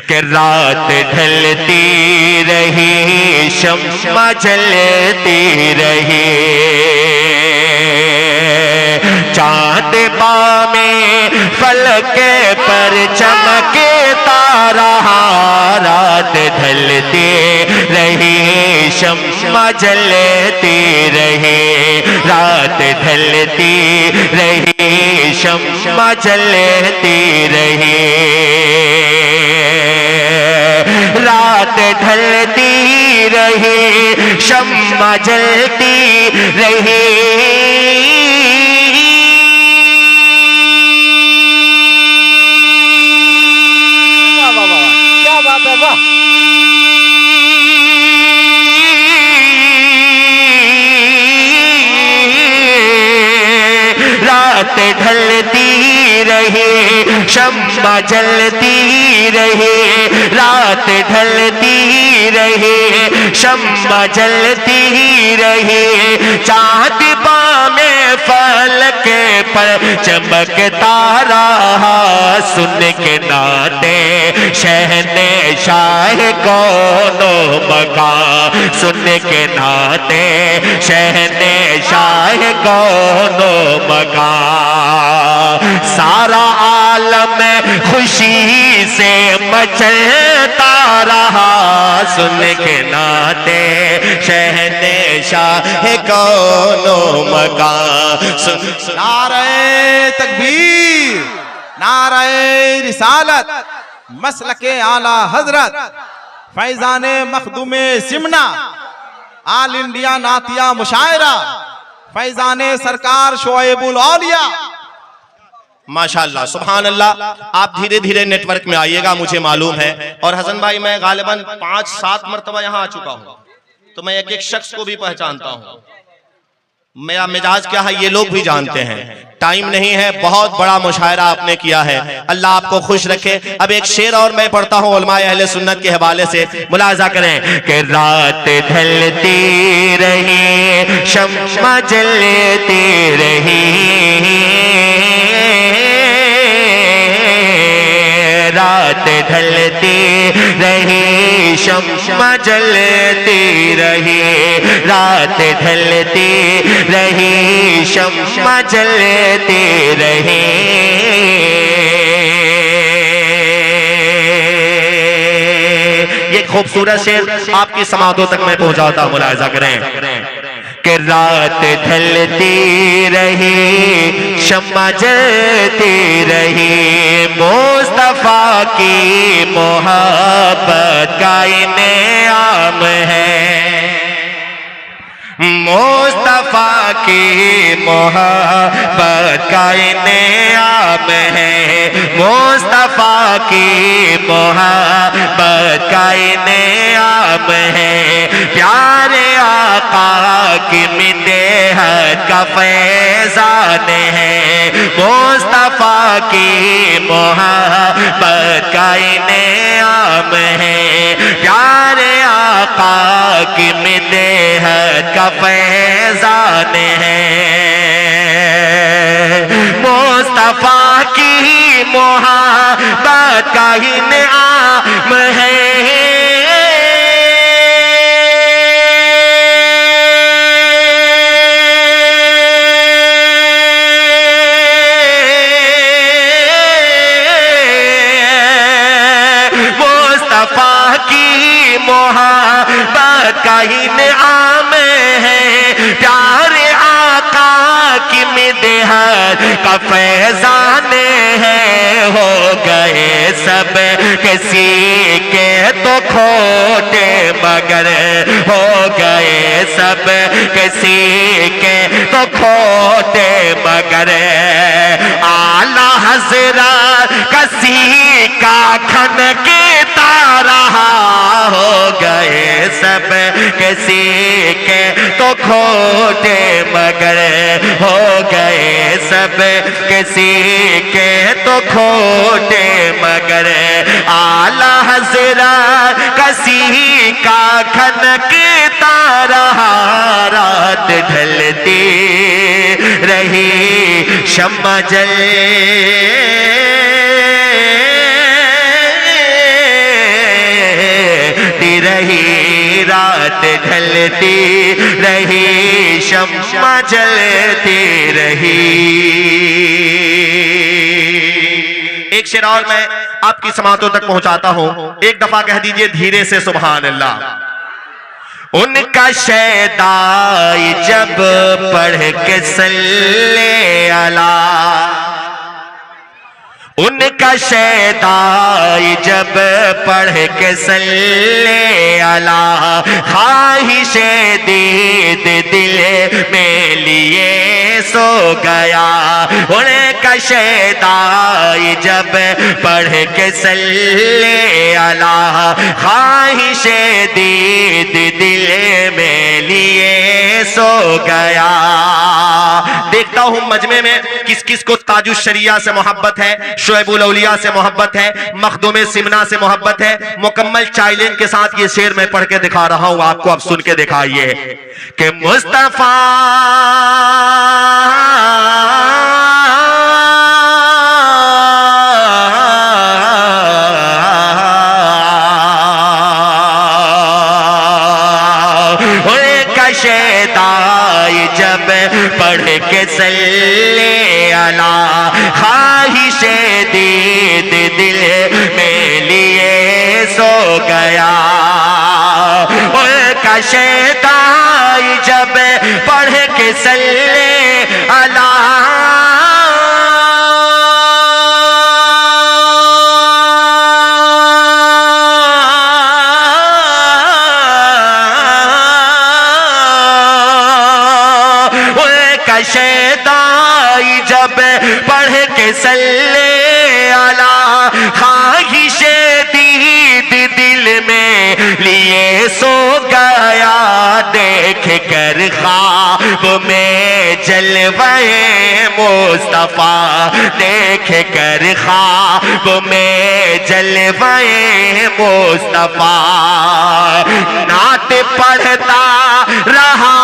कि रात ढलती रही शम्मा जलती रही, चांद बामे फलके पर चमकता रहा। रात ढलती रही शम्मा जलती रही, रात ढलती रही शम्मा जलती रही, रात ढलती रही शम्मा जलती रही। क्या बात है, वाह। रात ढलती रही शम्मा जलती रही, रात ढलती रही शम्मा जलती रही, चांद बामे फलके पर चमकता रहा। सुन के नाते शहने शाह कौनो मकान, सुन के नाते शहने शाह कौनो मकान, सारा आलम खुशी से मचलता रहा। सुन के नाते शहने शाह कौनो मकान। नारे तकबीर, नारे रिसालत, मसलके आला हजरत फैजाने मखदूमे सिमना, आल इंडिया नातिया मुशायरा, फैजाने सरकार शोएबुल औलिया। माशाअल्लाह, सुभान अल्लाह। आप धीरे धीरे नेटवर्क में आइएगा, मुझे मालूम है। और हसन भाई, मैं गालिबन 5-7 मरतबा यहाँ आ चुका हूँ, तो मैं एक एक शख्स को भी पहचानता हूँ। मेरा मिजाज क्या है ये लोग भी जानते हैं। टाइम नहीं है, बहुत बड़ा मुशायरा आपने किया है, अल्लाह आपको खुश रखे। अब एक शेर और मैं पढ़ता हूँ उलमाए अहले सुन्नत के हवाले से, मुलाजा करें कि रात ढलती रही शम्मा जलती रही, रात ढलती रही शम्मा जलती रही, रात ढलती रही शम्मा जलती रही। ये खूबसूरत शेर आपकी समातों तक मैं पहुंचाता हूं, मुलाहिजा करें कि रात ढलती रही शम्मा जलती रही, मुस्तफा की मोहब्बत का इनाम है, मुस्तफा की मोहब्बत का इनाम है, मुस्तफा की मोहब्बत का इनाम है, प्यारे आका की मिन्नत का फैज़ान है, मुस्तफा की मोहब्बत का इनाम है, प्यारे आका की मिन्नत का फैज़ान है, मुस्तफा की मोहब्बत का इनाम है। मुस्तफा की मोहब्बत का इनाम है, प्यारे आका की मिन्नत का फैज़ान है, हो गए सब किसी के तो खोटे मगर हो गए सब किसी के तो खोटे मगर, आला हज़रत किसी का खन के रहा, हो गए सब किसी के तो खोटे मगर, हो गए सब किसी के तो खोटे मगर, आला हज़रत किसी का खनकता रहा, रात ढलती रही शम्मा जल रही, रात ढलती रही, शम्मा जलती रही। एक शेर और मैं आपकी समातों तक पहुंचाता हूं, एक दफा कह दीजिए धीरे से सुभान अल्लाह। उनका शैदाई जब पढ़ के सल्ले अला, उनका शैदाई जब पढ़ के सल्ले अला, ख्वाहिशे दीद दिल में लिए सो गया। उनका शैदाई जब पढ़ के सल्ले अला, ख्वाहिशे दीद दिल में लिए सो गया। देखता हूं मजमे में किस किस को ताजुश शरिया से मोहब्बत है, शुएबुल औलिया से मोहब्बत है, मखदूम सिमना से मोहब्बत है। मुकम्मल चाइलेंज के साथ ये शेर मैं पढ़ के दिखा रहा हूं, आपको अब सुन के दिखाइए कि मुस्तफा शैदाई जब पढ़ के सल्ले अला, ख्वाहिशे दीद दिल में लिए सो गया। उनका शैदाई जब पढ़ के सल्ले अला, शैदाई जब पढ़ के सल्ले अला, ख्वाहिशे दीद दिल में लिए सो गया। देख कर ख्वाब में जलवे मुस्तफा, देख कर ख्वाब में जलवे मुस्तफा, नात पढ़ता रहा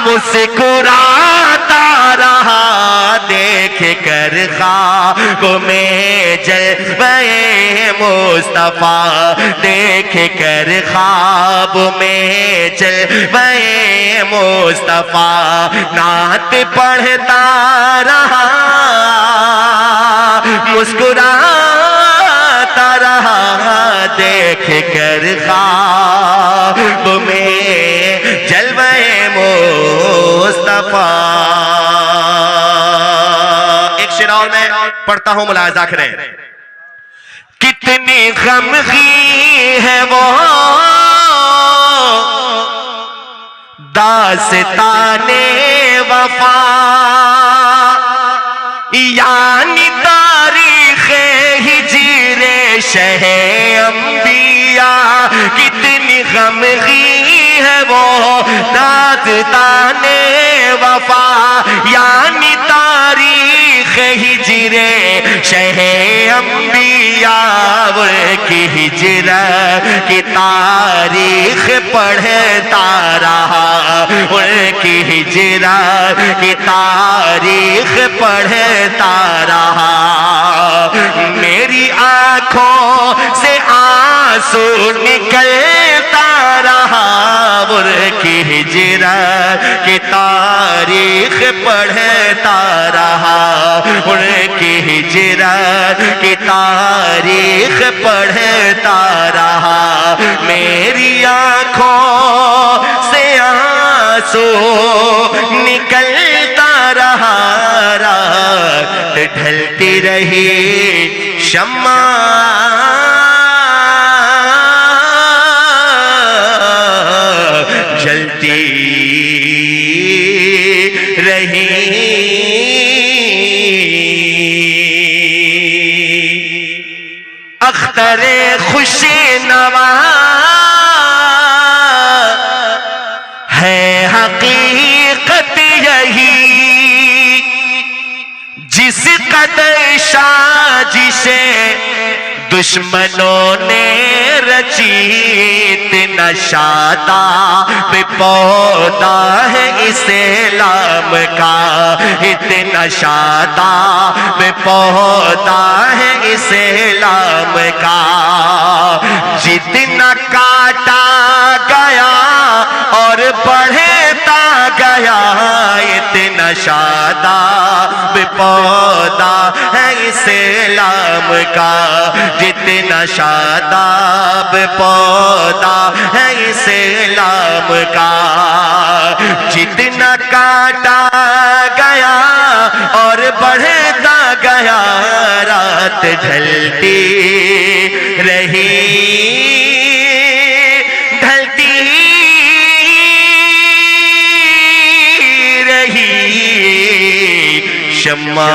मुस्कुराता रहा। देख कर ख्वाब में जलवे मुस्तफा, देख कर ख्वाब में जलवे मुस्तफा, नात पढ़ता रहा मुस्कुराता रहा। देख कर ख्वाब में जलवे मुस्तफा। एक शेर और मैं पढ़ता हूं, मुलाहिजा करें। कितनी गमगी है वो दास्ताने वफा, यानी तारीखे हिजरे शहे अंबिया। कितनी गमगी है वो दास्ताने वफा, यानी तारीख हिजरे शहे अंबिया। की हिजरा की तारीख पढ़ता रहा, उनकी हिजरा की तारीख पढ़ता रहा। मेरी आंखों से आंसू निकलता रहा, उनकी हिजरा की तारीख पढ़ता रहा, उनकी हिजरा की तारीख पढ़ता रहा। मेरी आंखों से आंसू निकलता रहा, रात ढलती रही शम्मा जलती रही। अख्तरे खुशी नवा है हकीकत यही, जिस कदर साजिशे दुश्मनों ने रची। इतना शादा पौधा है इस्लाम का, इतना शादा पौधा है इस्लाम का। जितना काटा जितना शादाब पौधा है इस्लाम का, जितना शादाब पौधा है इस्लाम का, जितना काटा गया और बढ़ता गया, रात ढलती रही ढलती रही शम्मा